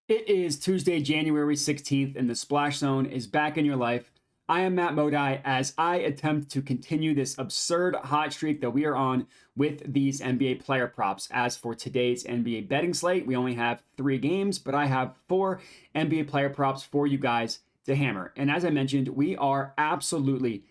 It is Tuesday, January 16th, and the Splash Zone is back in your life. I am Matt Modai as I attempt to continue this absurd hot streak that we are on with these NBA player props. As for today's NBA betting slate, we only have 3 games, but I have 4 NBA player props for you guys to hammer. And as I mentioned, we are absolutely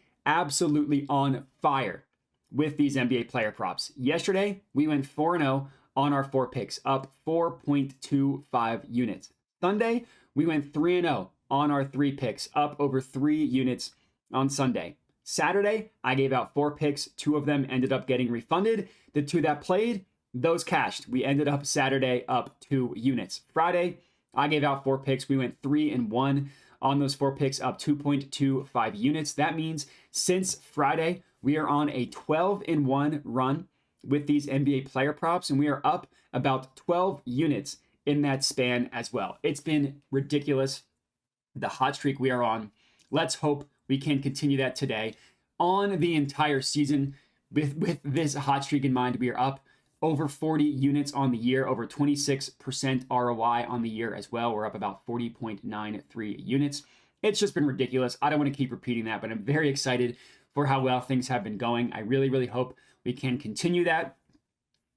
on fire with these NBA player props. Yesterday, we went 4-0 on our 4 picks, up 4.25 units. Sunday, we went 3-0 on our 3 picks, up over 3 units on Sunday. Saturday, I gave out 4 picks. 2 of them ended up getting refunded. The 2 that played, those cashed. We ended up Saturday up 2 units. Friday, I gave out 4 picks. We went 3-1 on those 4 picks, up 2.25 units. That means since Friday, we are on a 12-1 run with these NBA player props, and we are up about 12 units in that span as well. It's been ridiculous, the hot streak we are on. Let's hope we can continue that today. On the entire season, with this hot streak in mind, we are up over 40 units on the year, over 26% ROI on the year as well. We're up about 40.93 units. It's just been ridiculous. I don't want to keep repeating that, but I'm very excited for how well things have been going. I really hope we can continue that.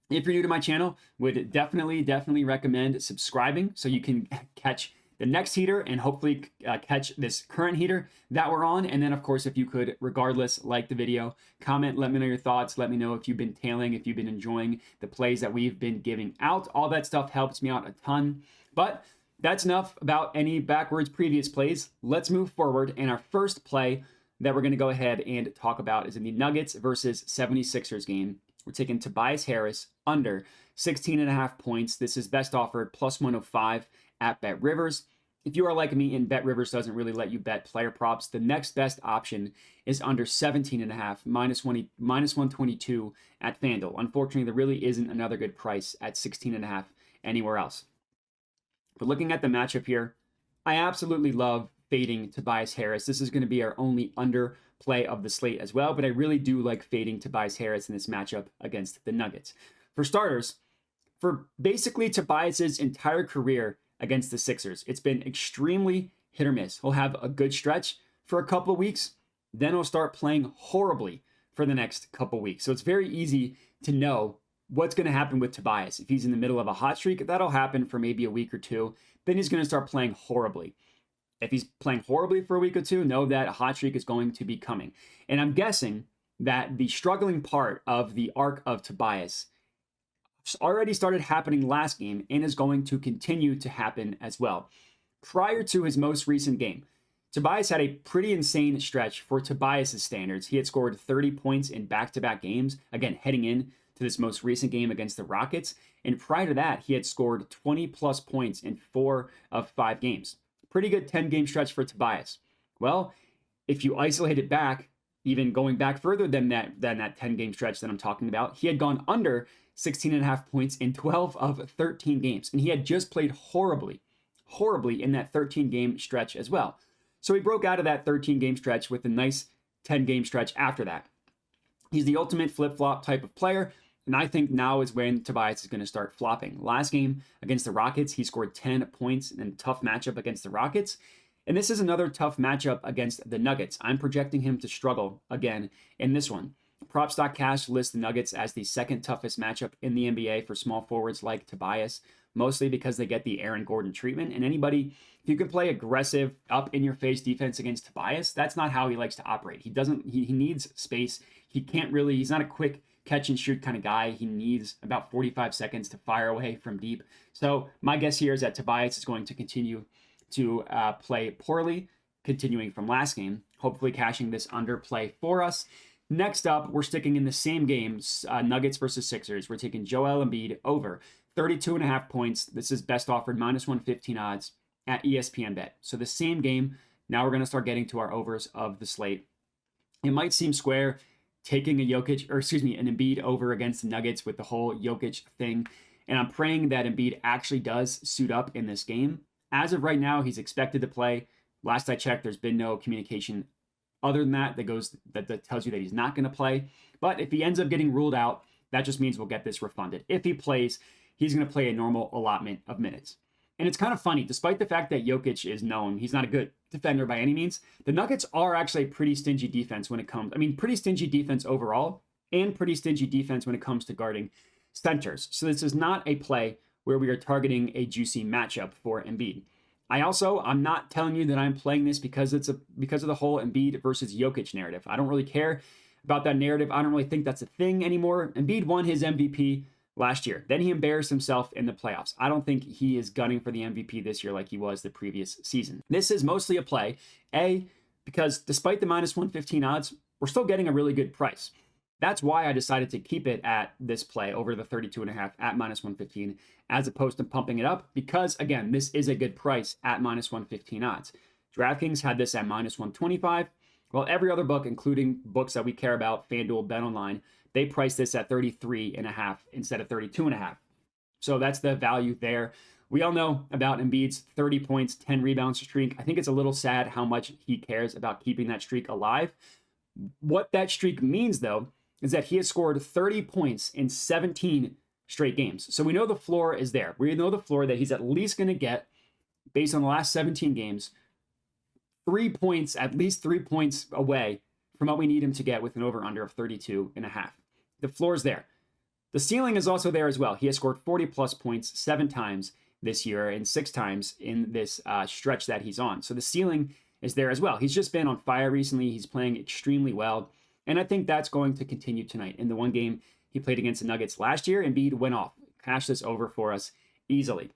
If you're new to my channel, would definitely recommend subscribing so you can catch the next heater and hopefully catch this current heater that we're on. And then, of course, if you could, regardless, like the video, comment, let me know your thoughts. Let me know if you've been tailing, if you've been enjoying the plays that we've been giving out. All that stuff helps me out a ton. But that's enough about any backwards previous plays. Let's move forward. And our first play that we're going to go ahead and talk about is in the Nuggets versus 76ers game. We're taking Tobias Harris under 16.5 points. This is best offered plus 105 at Bet Rivers. If you are like me and Bet Rivers doesn't really let you bet player props, the next best option is under 17.5, minus 122 at FanDuel. Unfortunately, there really isn't another good price at 16.5 anywhere else. But looking at the matchup here, I absolutely love fading Tobias Harris. This is going to be our only under play of the slate as well, but I really do like fading Tobias Harris in this matchup against the Nuggets. For starters, for basically Tobias's entire career against the Sixers, it's been extremely hit or miss. He'll have a good stretch for a couple of weeks, then he'll start playing horribly for the next couple of weeks. So it's very easy to know what's going to happen with Tobias. If he's in the middle of a hot streak, that'll happen for maybe a week or two. Then he's going to start playing horribly. If he's playing horribly for a week or two, know that a hot streak is going to be coming. And I'm guessing that the struggling part of the arc of Tobias already started happening last game and is going to continue to happen as well. Prior to his most recent game, Tobias had a pretty insane stretch for Tobias's standards. He had scored 30 points in back-to-back games, again, heading in to this most recent game against the Rockets. And prior to that, he had scored 20-plus points in 4 of 5 games. Pretty good 10-game stretch for Tobias. Well, if you isolate it back, even going back further than that 10-game stretch that I'm talking about, he had gone under 16.5 points in 12 of 13 games. And he had just played horribly in that 13-game stretch as well. So he broke out of that 13-game stretch with a nice 10-game stretch after that. He's the ultimate flip-flop type of player. And I think now is when Tobias is going to start flopping. Last game against the Rockets, he scored 10 points in a tough matchup against the Rockets. And this is another tough matchup against the Nuggets. I'm projecting him to struggle again in this one. Props.cash lists the Nuggets as the second toughest matchup in the NBA for small forwards like Tobias, mostly because they get the Aaron Gordon treatment. And anybody, if you can play aggressive, up-in-your-face defense against Tobias, that's not how he likes to operate. He needs space. He's not a quick catch and shoot kind of guy. He needs about 45 seconds to fire away from deep. So my guess here is that Tobias is going to continue to play poorly, continuing from last game, hopefully cashing this underplay for us. Next up, we're sticking in the same games, Nuggets versus Sixers. We're taking Joel Embiid over 32.5 points. This is best offered minus 115 odds at ESPN Bet. So the same game. Now we're going to start getting to our overs of the slate. It might seem square taking an Embiid over against the Nuggets with the whole Jokic thing. And I'm praying that Embiid actually does suit up in this game. As of right now, he's expected to play. Last I checked, there's been no communication other than that that tells you that he's not going to play. But if he ends up getting ruled out, that just means we'll get this refunded. If he plays, he's going to play a normal allotment of minutes. And it's kind of funny, despite the fact that Jokic is known, he's not a good defender by any means. The Nuggets are actually a pretty stingy defense when it comes, pretty stingy defense overall, and pretty stingy defense when it comes to guarding centers. So this is not a play where we are targeting a juicy matchup for Embiid. I'm not telling you that I'm playing this because of the whole Embiid versus Jokic narrative. I don't really care about that narrative. I don't really think that's a thing anymore. Embiid won his MVP last year. Then he embarrassed himself in the playoffs. I don't think he is gunning for the MVP this year like he was the previous season. This is mostly a play, because despite the minus 115 odds, we're still getting a really good price. That's why I decided to keep it at this play over the 32.5 at minus 115, as opposed to pumping it up, because again, this is a good price at minus 115 odds. DraftKings had this at minus 125, while every other book, including books that we care about, FanDuel, BetOnline, they priced this at 33.5 instead of 32.5. So that's the value there. We all know about Embiid's 30 points, 10 rebounds streak. I think it's a little sad how much he cares about keeping that streak alive. What that streak means, though, is that he has scored 30 points in 17 straight games. So we know the floor is there. We know the floor that he's at least going to get, based on the last 17 games, 3 points, at least 3 points away from what we need him to get with an over-under of 32.5. The floor is there. The ceiling is also there as well. He has scored 40-plus points 7 times this year and 6 times in this stretch that he's on. So the ceiling is there as well. He's just been on fire recently. He's playing extremely well. And I think that's going to continue tonight. In the one game he played against the Nuggets last year, Embiid went off, cashed this over for us easily.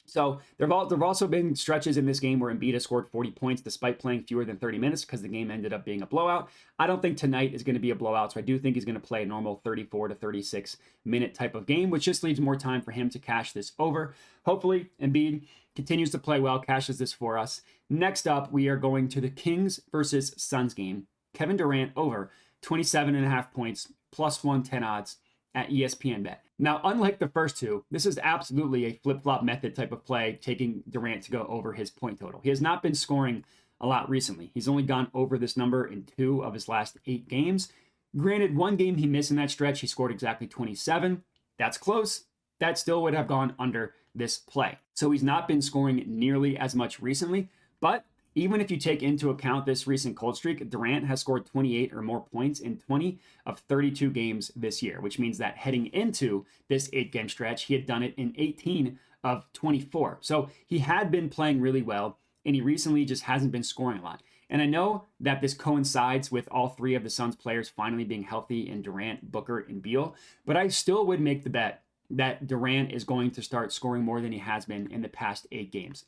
So there have also been stretches in this game where Embiid has scored 40 points despite playing fewer than 30 minutes because the game ended up being a blowout. I don't think tonight is going to be a blowout, so I do think he's going to play a normal 34 to 36 minute type of game, which just leaves more time for him to cash this over. Hopefully, Embiid continues to play well, cashes this for us. Next up, we are going to the Kings versus Suns game. Kevin Durant over 27.5 points, plus 110 odds at ESPN Bet. Now, unlike the first two, this is absolutely a flip-flop method type of play, taking Durant to go over his point total. He has not been scoring a lot recently. He's only gone over this number in 2 of his last 8 games. Granted, one game he missed in that stretch, he scored exactly 27. That's close. That still would have gone under this play. So he's not been scoring nearly as much recently, but even if you take into account this recent cold streak, Durant has scored 28 or more points in 20 of 32 games this year, which means that heading into this 8-game stretch, he had done it in 18 of 24. So he had been playing really well, and he recently just hasn't been scoring a lot. And I know that this coincides with all 3 of the Suns players finally being healthy in Durant, Booker, and Beal, but I still would make the bet that Durant is going to start scoring more than he has been in the past 8 games.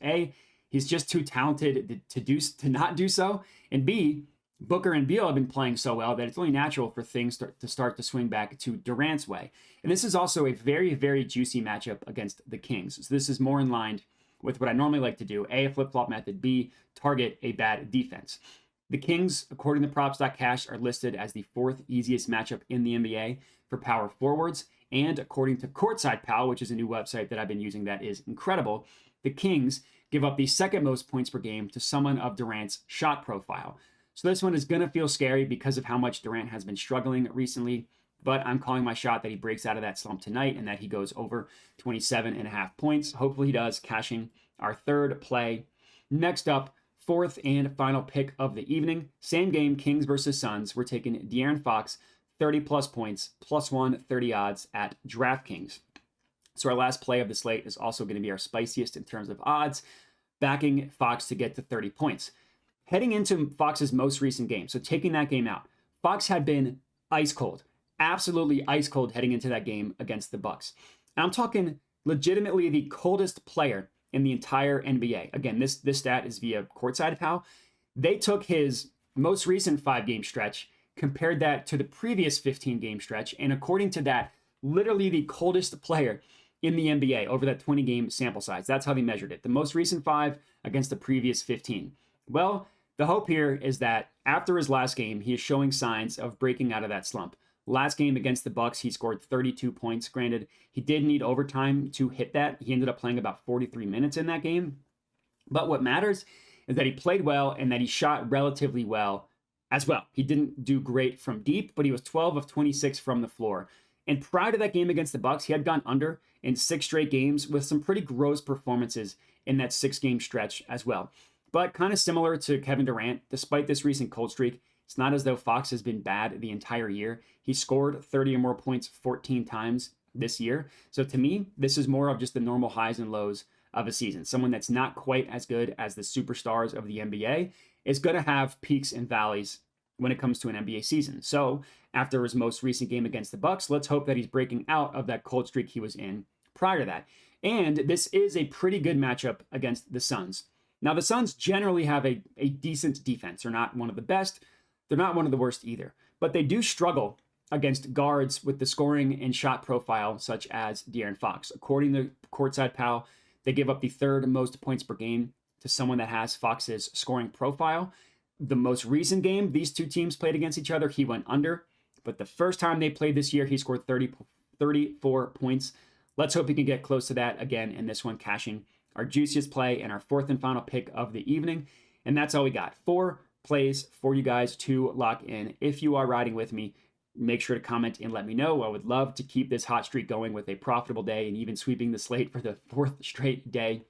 He's just too talented to not do so. And B, Booker and Beal have been playing so well that it's only natural for things to start to swing back to Durant's way. And this is also a very, very juicy matchup against the Kings. So this is more in line with what I normally like to do. A flip-flop method. B, target a bad defense. The Kings, according to props.cash, are listed as the 4th easiest matchup in the NBA for power forwards. And according to Courtside Pal, which is a new website that I've been using that is incredible, the Kings give up the 2nd most points per game to someone of Durant's shot profile. So this one is going to feel scary because of how much Durant has been struggling recently, but I'm calling my shot that he breaks out of that slump tonight and that he goes over 27.5 points. Hopefully he does, cashing our 3rd play. Next up, 4th and final pick of the evening. Same game, Kings versus Suns. We're taking De'Aaron Fox, 30-plus points, plus 130 odds at DraftKings. So our last play of the slate is also going to be our spiciest in terms of odds, backing Fox to get to 30 points. Heading into Fox's most recent game, so taking that game out, Fox had been ice cold, absolutely ice cold heading into that game against the Bucks. And I'm talking legitimately the coldest player in the entire NBA. Again, this stat is via Courtside Pal. They took his most recent 5-game stretch, compared that to the previous 15-game stretch, and according to that, literally the coldest player in the NBA over that 20-game sample size. That's how they measured it. The most recent 5 against the previous 15. Well, the hope here is that after his last game, he is showing signs of breaking out of that slump. Last game against the Bucks, he scored 32 points. Granted, he did need overtime to hit that. He ended up playing about 43 minutes in that game. But what matters is that he played well and that he shot relatively well as well. He didn't do great from deep, but he was 12 of 26 from the floor. And prior to that game against the Bucks, he had gone under in 6 straight games with some pretty gross performances in that 6-game stretch as well. But kind of similar to Kevin Durant, despite this recent cold streak, it's not as though Fox has been bad the entire year. He scored 30 or more points 14 times this year. So to me, this is more of just the normal highs and lows of a season. Someone that's not quite as good as the superstars of the NBA is going to have peaks and valleys when it comes to an NBA season. So after his most recent game against the Bucks, let's hope that he's breaking out of that cold streak he was in prior to that. And this is a pretty good matchup against the Suns. Now, the Suns generally have a decent defense. They're not one of the best. They're not one of the worst either. But they do struggle against guards with the scoring and shot profile, such as De'Aaron Fox. According to Courtside Pal, they give up the 3rd most points per game to someone that has Fox's scoring profile. The most recent game, these two teams played against each other, he went under. But the first time they played this year, he scored 34 points. Let's hope he can get close to that again in this one, cashing our juiciest play and our 4th and final pick of the evening. And that's all we got. 4 plays for you guys to lock in. If you are riding with me, make sure to comment and let me know. I would love to keep this hot streak going with a profitable day and even sweeping the slate for the 4th straight day.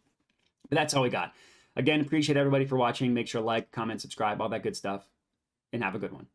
But that's all we got. Again, appreciate everybody for watching. Make sure to like, comment, subscribe, all that good stuff, and have a good one.